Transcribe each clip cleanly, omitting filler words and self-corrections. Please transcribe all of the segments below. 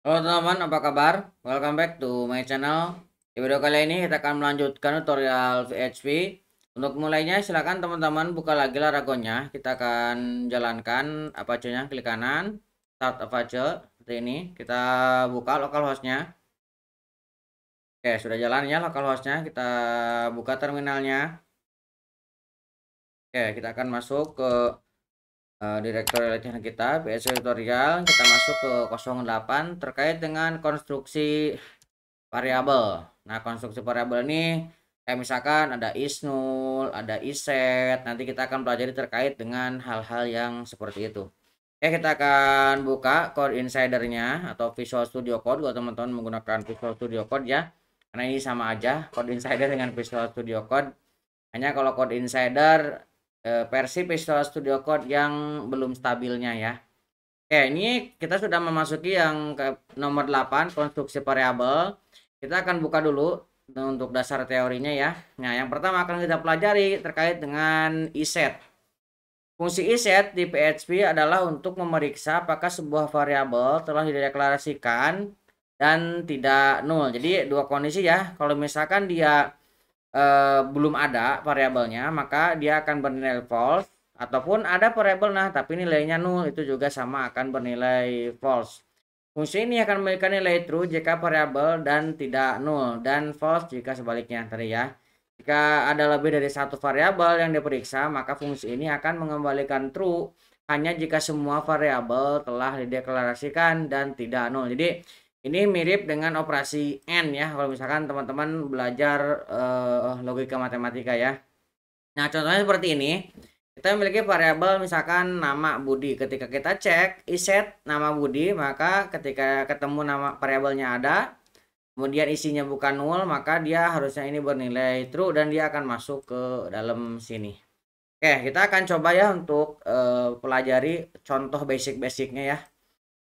Halo teman-teman, apa kabar? Welcome back to my channel. Di video kali ini kita akan melanjutkan tutorial PHP. Untuk mulainya silakan teman-teman buka lagi Laragonya. Kita akan jalankan Apache-nya, klik kanan, start Apache seperti ini. Kita buka localhost-nya. Oke, sudah jalan ya localhost-nya. Kita buka terminalnya. Oke, kita akan masuk ke direktori latihan kita, PHP tutorial. Kita masuk ke 08 terkait dengan konstruksi variabel. Nah, konstruksi variabel ini kayak misalkan ada is null, ada isset. Nanti kita akan pelajari terkait dengan hal-hal yang seperti itu. Oke, kita akan buka Code Insider-nya atau Visual Studio Code kalau teman-teman menggunakan Visual Studio Code ya. Karena ini sama aja Code Insider dengan Visual Studio Code. Hanya kalau Code Insider versi Visual Studio Code yang belum stabilnya ya. Oke, ini kita sudah memasuki yang ke nomor 8, konstruksi variabel. Kita akan buka dulu untuk dasar teorinya ya. Nah, yang pertama akan kita pelajari terkait dengan isset. Fungsi isset di PHP adalah untuk memeriksa apakah sebuah variabel telah dideklarasikan dan tidak nul. Jadi dua kondisi ya. Kalau misalkan dia belum ada variabelnya, maka dia akan bernilai false. Ataupun ada variabel nah tapi nilainya nul, itu juga sama akan bernilai false. Fungsi ini akan memberikan nilai true jika variabel dan tidak nul, dan false jika sebaliknya tadi ya. Jika ada lebih dari satu variabel yang diperiksa, maka fungsi ini akan mengembalikan true hanya jika semua variabel telah dideklarasikan dan tidak nul. Jadi ini mirip dengan operasi AND ya, kalau misalkan teman-teman belajar logika matematika ya. Nah, contohnya seperti ini. Kita memiliki variabel misalkan nama Budi. Ketika kita cek isset nama Budi, maka ketika ketemu nama variabelnya ada, kemudian isinya bukan nul, maka dia harusnya ini bernilai true dan dia akan masuk ke dalam sini. Oke, kita akan coba ya untuk pelajari contoh basic-basicnya ya.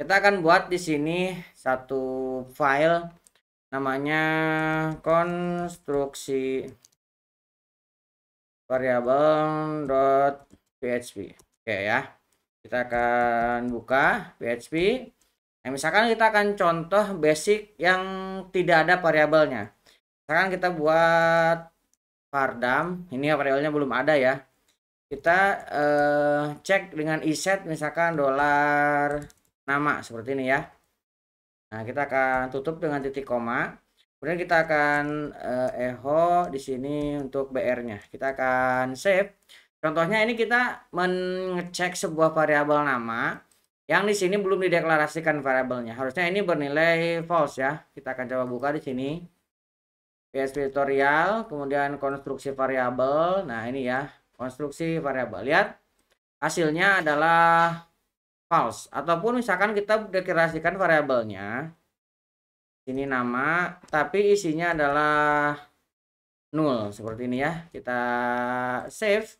Kita akan buat di sini satu file namanya konstruksi variabel.php. Oke ya. Kita akan buka PHP. Nah, misalkan kita akan contoh basic yang tidak ada variabelnya. Misalkan kita buat vardam, ini variabelnya belum ada ya. Kita cek dengan isset misalkan dolar nama seperti ini ya. Nah, kita akan tutup dengan titik koma. Kemudian kita akan echo di sini untuk BR-nya. Kita akan save. Contohnya ini kita mengecek sebuah variabel nama yang di sini belum dideklarasikan variabelnya. Harusnya ini bernilai false ya. Kita akan coba buka di sini. PHP tutorial, kemudian konstruksi variabel. Nah, ini ya, konstruksi variabel. Lihat hasilnya adalah false, ataupun misalkan kita deklarasikan variabelnya ini nama tapi isinya adalah nul seperti ini ya. Kita save,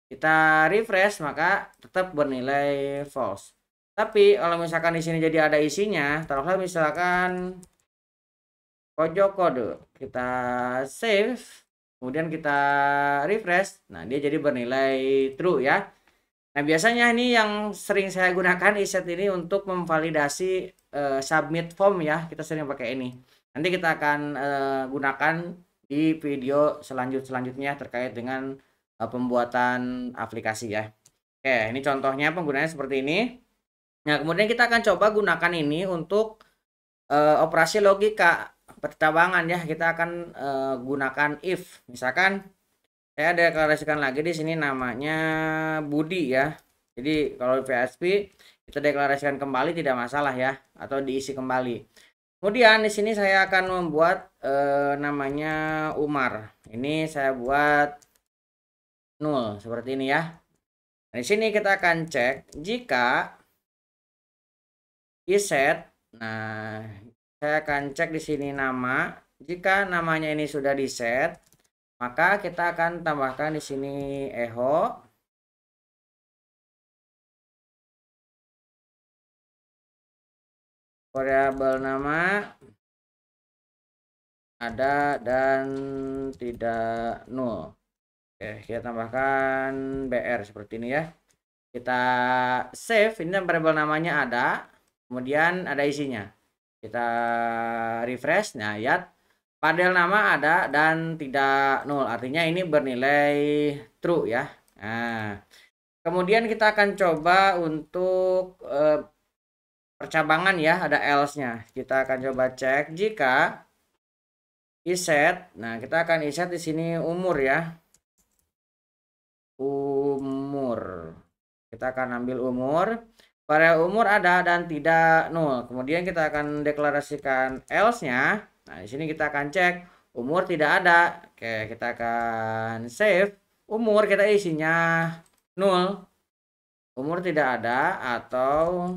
kita refresh, maka tetap bernilai false. Tapi kalau misalkan di sini jadi ada isinya, taruhlah misalkan pojok kode, kita save, kemudian kita refresh, nah dia jadi bernilai true ya. Nah, biasanya ini yang sering saya gunakan isset ini untuk memvalidasi submit form ya. Kita sering pakai ini. Nanti kita akan gunakan di video selanjutnya terkait dengan pembuatan aplikasi ya. Oke, ini contohnya penggunaannya seperti ini. Nah, kemudian kita akan coba gunakan ini untuk operasi logika percabangan ya. Kita akan gunakan if. Misalkan saya deklarasikan lagi di sini namanya Budi ya. Jadi kalau di PHP kita deklarasikan kembali tidak masalah ya, atau diisi kembali. Kemudian di sini saya akan membuat namanya Umar. Ini saya buat nul seperti ini ya. Nah, di sini kita akan cek jika isset. Nah, saya akan cek di sini nama. Jika namanya ini sudah di set, maka kita akan tambahkan di sini echo. Variabel nama ada dan tidak nul. Oke, kita tambahkan BR seperti ini ya. Kita save, ini variabel namanya ada, kemudian ada isinya. Kita refresh. Nah, lihat padel nama ada dan tidak nol. Artinya ini bernilai true ya. Nah, kemudian kita akan coba untuk percabangan ya, ada else-nya. Kita akan coba cek jika iset. Nah, kita akan iset di sini umur ya. Umur. Kita akan ambil umur. Variabel umur ada dan tidak nol. Kemudian kita akan deklarasikan else-nya. Nah, di sini kita akan cek umur tidak ada. Oke, kita akan save. Umur kita isinya nol. Umur tidak ada atau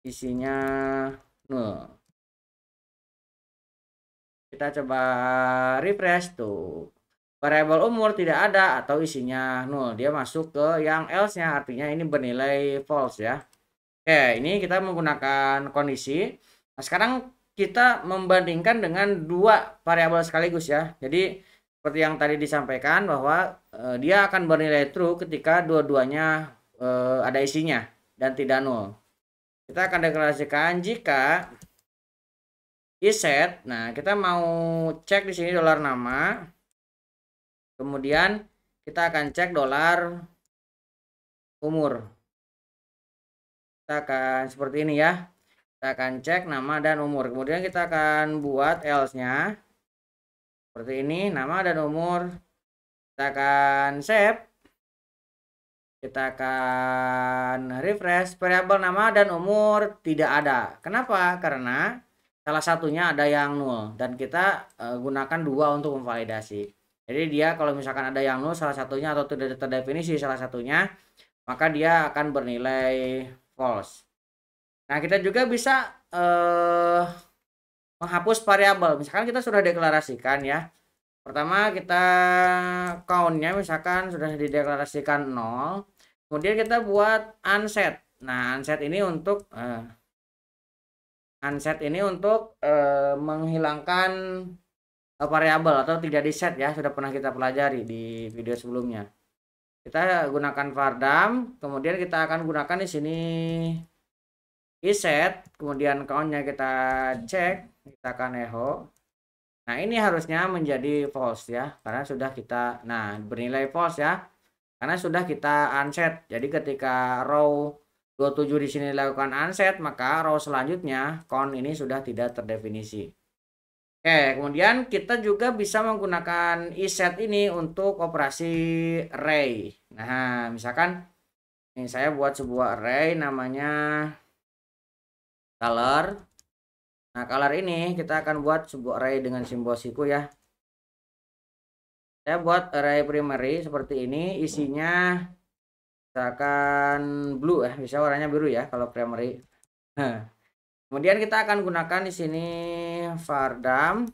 isinya nol. Kita coba refresh tuh. Variabel umur tidak ada atau isinya nol. Dia masuk ke yang else-nya, artinya ini bernilai false ya. Oke, ini kita menggunakan kondisi. Nah, sekarang kita membandingkan dengan dua variabel sekaligus ya. Jadi seperti yang tadi disampaikan bahwa dia akan bernilai true ketika dua-duanya ada isinya dan tidak nol. Kita akan deklarasikan jika iset. Nah, kita mau cek di sini dolar nama. Kemudian kita akan cek dolar umur. Kita akan seperti ini ya. Kita akan cek nama dan umur. Kemudian kita akan buat else-nya. Seperti ini, nama dan umur. Kita akan save. Kita akan refresh. Variabel nama dan umur tidak ada. Kenapa? Karena salah satunya ada yang nol. Dan kita gunakan dua untuk memvalidasi. Jadi dia kalau misalkan ada yang nol salah satunya atau tidak terdefinisi salah satunya, maka dia akan bernilai false. Nah, kita juga bisa menghapus variabel. Misalkan kita sudah deklarasikan ya. Pertama kita count-nya misalkan sudah dideklarasikan 0. Kemudian kita buat unset. Nah, unset ini untuk menghilangkan variabel atau tidak di set ya, sudah pernah kita pelajari di video sebelumnya. Kita gunakan vardam, kemudian kita akan gunakan di sini iset, kemudian count-nya kita cek, kita akan echo. Nah, ini harusnya menjadi false ya, karena sudah kita bernilai false ya, karena sudah kita unset. Jadi ketika row 27 di sini dilakukan unset, maka row selanjutnya count ini sudah tidak terdefinisi. Oke, kemudian kita juga bisa menggunakan iset ini untuk operasi array. Nah, misalkan ini saya buat sebuah array namanya color. Nah, color ini kita akan buat sebuah array dengan simbol siku ya. Saya buat array primary seperti ini, isinya misalkan blue ya, bisa warnanya biru ya kalau primary. Kemudian kita akan gunakan di sini vardam.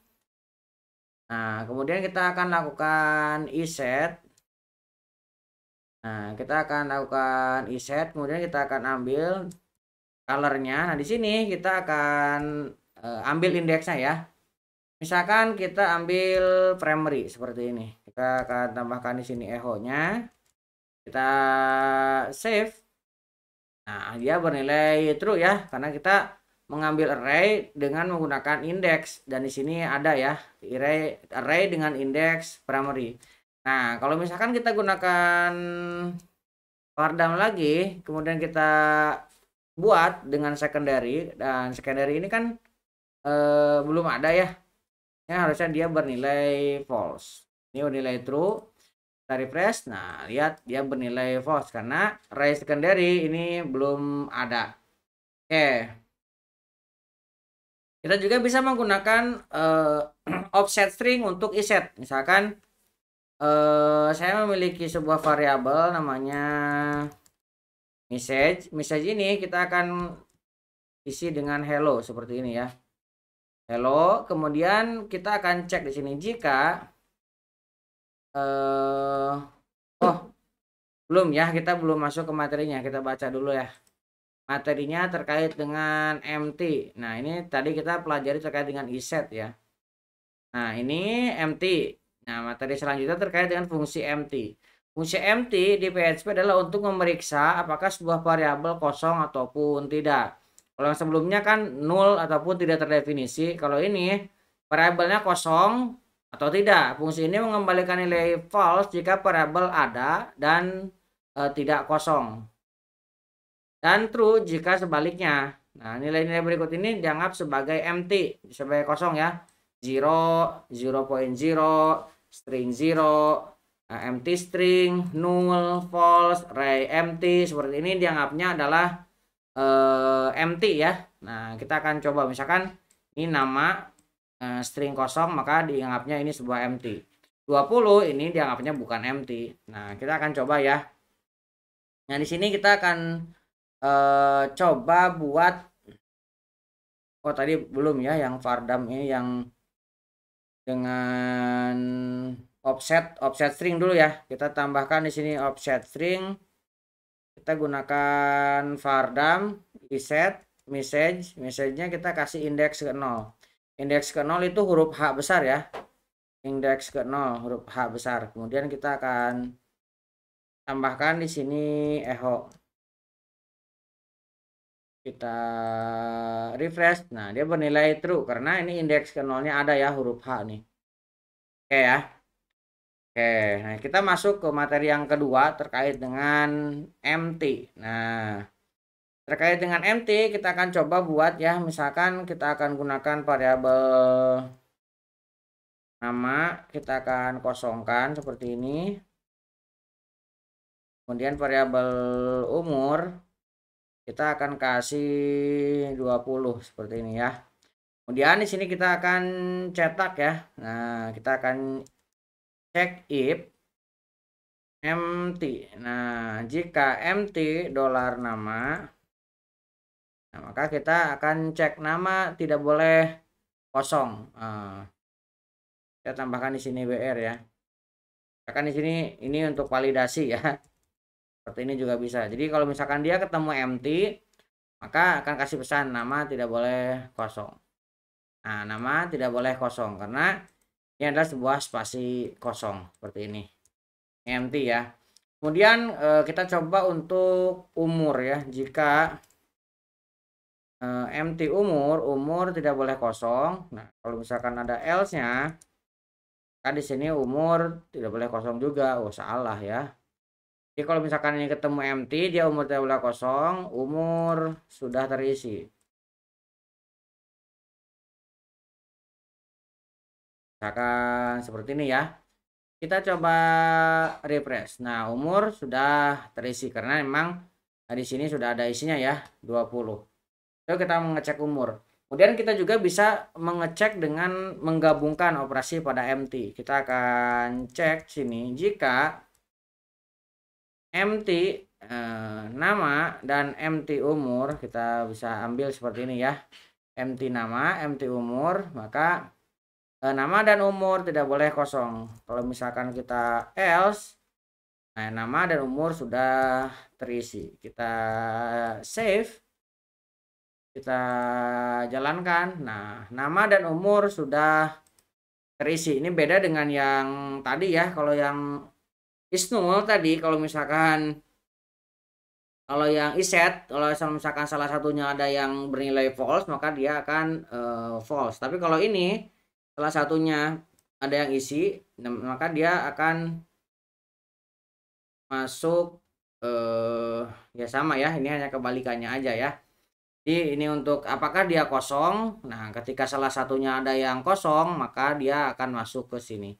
Nah, kemudian kita akan lakukan iset. Nah, kita akan lakukan iset, kemudian kita akan ambil colornya. Nah, di sini kita akan ambil indeksnya ya. Misalkan kita ambil primary seperti ini. Kita akan tambahkan di sini echo-nya. Kita save. Nah, dia bernilai true ya, karena kita mengambil array dengan menggunakan indeks, dan di sini ada ya array dengan indeks primary. Nah, kalau misalkan kita gunakan vardam lagi, kemudian kita buat dengan secondary, dan secondary ini kan belum ada ya, harusnya dia bernilai false. Ini bernilai true. Kita refresh. Nah, lihat dia bernilai false karena array secondary ini belum ada. Oke. Kita juga bisa menggunakan offset string untuk iset. Misalkan saya memiliki sebuah variabel namanya message. Message ini kita akan isi dengan hello seperti ini ya. Hello, kemudian kita akan cek di sini jika belum ya, kita belum masuk ke materinya. Kita baca dulu ya. Materinya terkait dengan empty. Nah, ini tadi kita pelajari terkait dengan iset ya. Nah, ini empty. Nah, materi selanjutnya terkait dengan fungsi empty. Fungsi empty di PHP adalah untuk memeriksa apakah sebuah variabel kosong ataupun tidak. Kalau yang sebelumnya kan nul ataupun tidak terdefinisi. Kalau ini variabelnya kosong atau tidak. Fungsi ini mengembalikan nilai false jika variabel ada dan tidak kosong. Dan true jika sebaliknya. Nah, nilai-nilai berikut ini dianggap sebagai empty, sebagai kosong ya. 0, 0.0, string 0, empty string, null, false, array empty. Seperti ini dianggapnya adalah empty ya. Nah, kita akan coba misalkan ini nama string kosong, maka dianggapnya ini sebuah empty. 20 ini dianggapnya bukan empty. Nah, kita akan coba ya. Nah, di sini kita akan coba buat tadi belum ya yang vardam ini yang dengan offset string dulu ya. Kita tambahkan di sini offset string. Kita gunakan vardam iset message-nya kita kasih indeks ke 0. Indeks ke 0 itu huruf H besar ya. Indeks ke 0 huruf H besar. Kemudian kita akan tambahkan di sini echo. Kita refresh. Nah, dia bernilai true karena ini indeks ke 0-nya ada ya huruf H nih. Oke ya. Oke, nah kita masuk ke materi yang kedua terkait dengan empty. Nah, terkait dengan empty kita akan coba buat ya, misalkan kita akan gunakan variabel nama, kita akan kosongkan seperti ini. Kemudian variabel umur kita akan kasih 20 seperti ini ya. Kemudian di sini kita akan cetak ya. Nah, kita akan cek if empty. Nah, jika empty dolar nama, nah, maka kita akan cek nama tidak boleh kosong. Nah, kita tambahkan di sini BR ya. Akan di sini ini untuk validasi ya. Seperti ini juga bisa. Jadi kalau misalkan dia ketemu empty, maka akan kasih pesan nama tidak boleh kosong. Nah, nama tidak boleh kosong karena ini adalah sebuah spasi kosong seperti ini. Empty ya. Kemudian kita coba untuk umur ya. Jika empty umur tidak boleh kosong. Nah, kalau misalkan ada else-nya, kan di sini umur tidak boleh kosong juga. Oh, salah ya. Jadi kalau misalkan ini ketemu empty, dia umur tidak boleh kosong, umur sudah terisi. Misalkan seperti ini ya. Kita coba refresh. Nah, umur sudah terisi karena memang di sini sudah ada isinya ya, 20. Lalu kita mengecek umur. Kemudian kita juga bisa mengecek dengan menggabungkan operasi pada empty. Kita akan cek sini jika empty nama dan empty umur, kita bisa ambil seperti ini ya. Empty nama, empty umur, maka nama dan umur tidak boleh kosong. Kalau misalkan kita else, nah nama dan umur sudah terisi. Kita save, kita jalankan. Nah, nama dan umur sudah terisi. Ini beda dengan yang tadi ya. Kalau yang is null tadi, kalau misalkan kalau yang iset, kalau misalkan salah satunya ada yang bernilai false, maka dia akan false. Tapi kalau ini salah satunya ada yang isi, maka dia akan masuk ya sama ya. Ini hanya kebalikannya aja ya. Jadi ini untuk apakah dia kosong. Nah, ketika salah satunya ada yang kosong, maka dia akan masuk ke sini.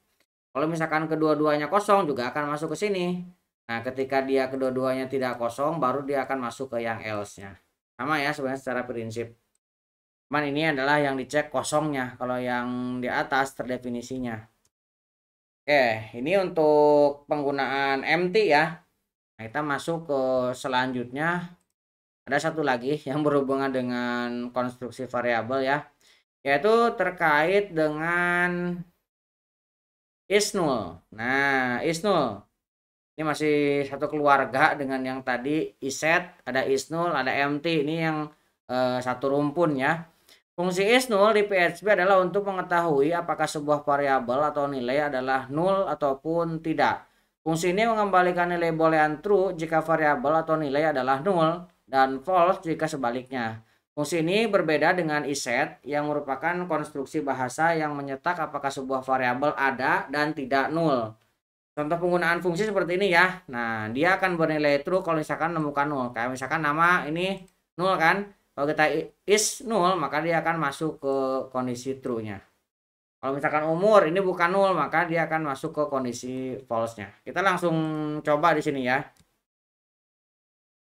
Kalau misalkan kedua-duanya kosong juga akan masuk ke sini. Nah, ketika dia kedua-duanya tidak kosong, baru dia akan masuk ke yang else-nya. Sama ya sebenarnya secara prinsip. Cuman ini adalah yang dicek kosongnya. Kalau yang di atas terdefinisinya. Oke, ini untuk penggunaan empty ya. Nah, kita masuk ke selanjutnya. Ada satu lagi yang berhubungan dengan konstruksi variabel ya. Yaitu terkait dengan is null. Nah, is null. Ini masih satu keluarga dengan yang tadi iset, ada is null, ada empty. Ini yang satu rumpun ya. Fungsi is null di PHP adalah untuk mengetahui apakah sebuah variabel atau nilai adalah null ataupun tidak. Fungsi ini mengembalikan nilai boolean true jika variabel atau nilai adalah null dan false jika sebaliknya. Fungsi ini berbeda dengan iset yang merupakan konstruksi bahasa yang menyetak apakah sebuah variabel ada dan tidak nul. Contoh penggunaan fungsi seperti ini ya. Nah, dia akan bernilai true kalau misalkan menemukan nul. Kayak misalkan nama ini nul kan. Kalau kita is nul, maka dia akan masuk ke kondisi true-nya. Kalau misalkan umur ini bukan nul, maka dia akan masuk ke kondisi false-nya. Kita langsung coba di sini ya.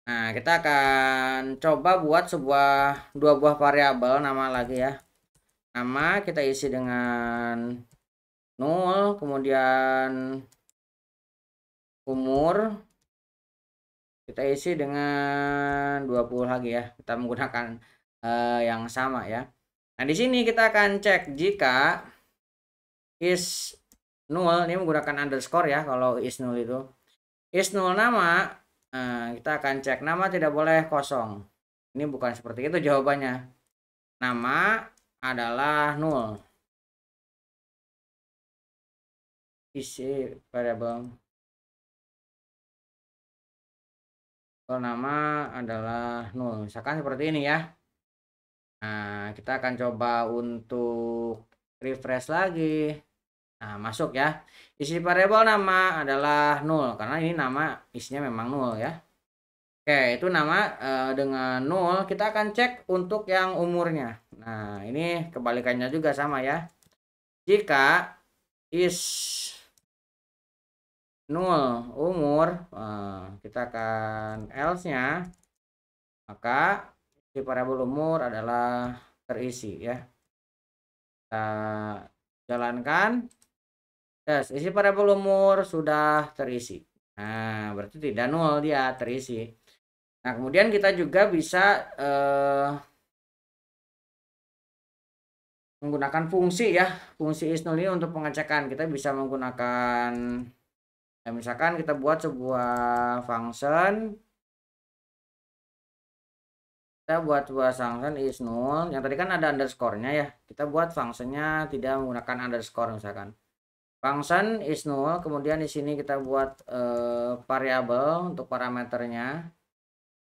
Nah, kita akan coba buat dua buah variabel nama lagi ya. Nama kita isi dengan nul, kemudian umur kita isi dengan 20 lagi ya. Kita menggunakan yang sama ya. Nah, di sini kita akan cek jika is nul, ini menggunakan underscore ya kalau is nul itu. Is nul nama, kita akan cek nama tidak boleh kosong. Ini bukan seperti itu jawabannya. Nama adalah nul. Isi variabel. Kalau nama adalah nul. Misalkan seperti ini ya. Nah, kita akan coba untuk refresh lagi. Nah, masuk ya. Isi variabel nama adalah nul karena ini nama isinya memang nul ya. Oke, itu nama dengan nul. Kita akan cek untuk yang umurnya. Nah, ini kebalikannya juga sama ya. Jika is nul umur, kita akan else-nya, maka isi variabel umur adalah terisi ya. Kita jalankan. Yes, isi variabel umur sudah terisi. Nah, berarti tidak nol, dia terisi. Nah, kemudian kita juga bisa menggunakan fungsi ya. Fungsi is nul ini untuk pengecekan. Kita bisa menggunakan ya, misalkan kita buat sebuah function. Kita buat sebuah function is nul. Yang tadi kan ada underscore-nya ya. Kita buat functionnya tidak menggunakan underscore misalkan. Function is null, kemudian di sini kita buat variabel untuk parameternya.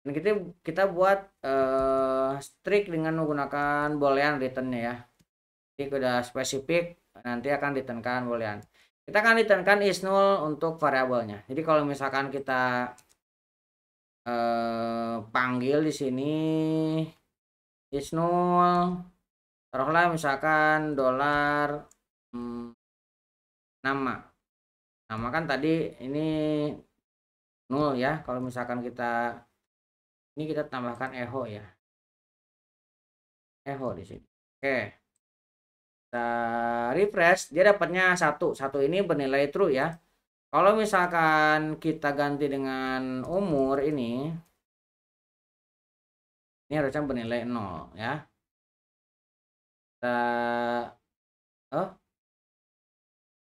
Dan kita buat strict dengan menggunakan boolean return ya. Jadi udah spesifik, nanti akan returnkan boolean. Kita akan returnkan is null untuk variabelnya. Jadi kalau misalkan kita panggil di sini is null, taruhlah misalkan $, nama kan tadi ini nul ya. Kalau misalkan kita tambahkan echo ya, echo di sini. Oke, kita refresh, dia dapatnya satu ini bernilai true ya. Kalau misalkan kita ganti dengan umur ini harusnya bernilai 0 ya. Kita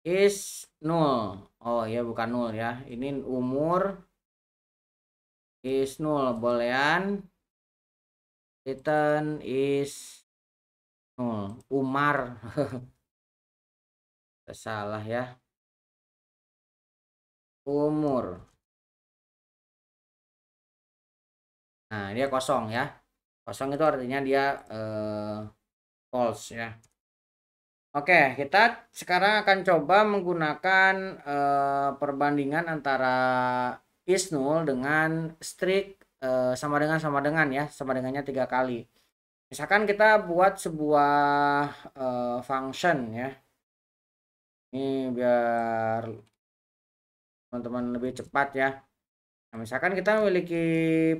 is nul. Oh ya, bukan nul ya. Ini umur is nul. Boolean return is nul. Umar. Salah ya. Umur. Nah, dia kosong ya. Kosong itu artinya dia false ya. Oke, kita sekarang akan coba menggunakan perbandingan antara is null dengan strict sama dengan ya, sama dengannya 3 kali. Misalkan kita buat sebuah function ya. Ini biar teman-teman lebih cepat ya. Nah, misalkan kita memiliki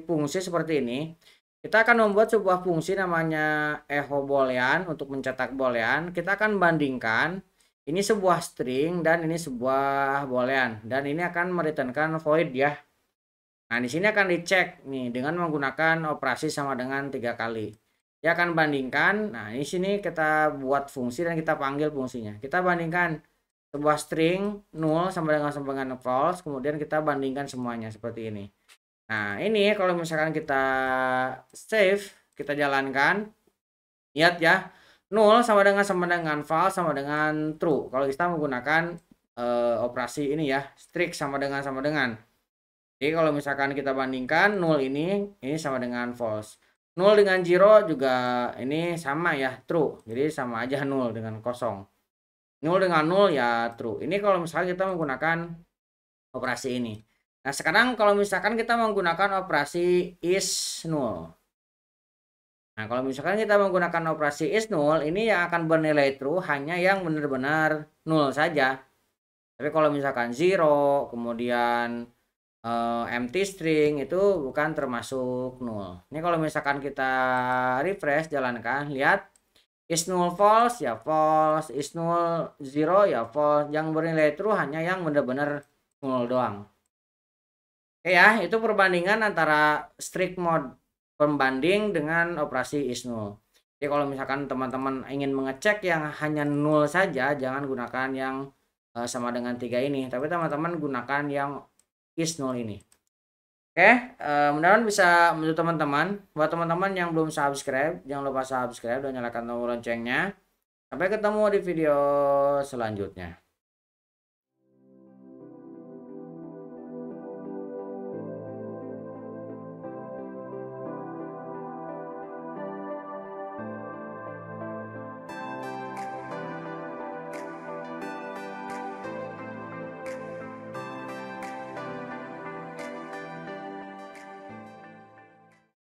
fungsi seperti ini. Kita akan membuat sebuah fungsi namanya echo boolean untuk mencetak boolean. Kita akan bandingkan ini sebuah string dan ini sebuah boolean, dan ini akan mereturnkan void ya. Nah, di sini akan dicek nih dengan menggunakan operasi sama dengan 3 kali. Dia akan bandingkan. Nah, di sini kita buat fungsi dan kita panggil fungsinya. Kita bandingkan sebuah string 0 sama dengan false, kemudian kita bandingkan semuanya seperti ini. Nah, ini kalau misalkan kita save, kita jalankan, lihat ya, 0 sama dengan false sama dengan true. Kalau kita menggunakan operasi ini ya, strict sama dengan. Jadi kalau misalkan kita bandingkan 0 ini sama dengan false. 0 dengan 0 juga ini sama ya, true. Jadi sama aja 0 dengan kosong. 0 dengan 0 ya true. Ini kalau misalnya kita menggunakan operasi ini. Nah, sekarang kalau misalkan kita menggunakan operasi is 0. Nah, kalau misalkan kita menggunakan operasi is 0, ini yang akan bernilai true hanya yang benar-benar 0 saja. Tapi kalau misalkan 0, kemudian empty string itu bukan termasuk 0. Ini kalau misalkan kita refresh, jalankan, lihat is 0 false ya false, is 0 0 ya false. Yang bernilai true hanya yang benar-benar 0 doang. Oke ya, itu perbandingan antara strict mode pembanding dengan operasi is 0. Jadi kalau misalkan teman-teman ingin mengecek yang hanya 0 saja, jangan gunakan yang sama dengan 3 ini, tapi teman-teman gunakan yang is 0 ini. Oke, mudah-mudahan bisa membantu teman-teman. Buat teman-teman yang belum subscribe, jangan lupa subscribe dan nyalakan tombol loncengnya. Sampai ketemu di video selanjutnya.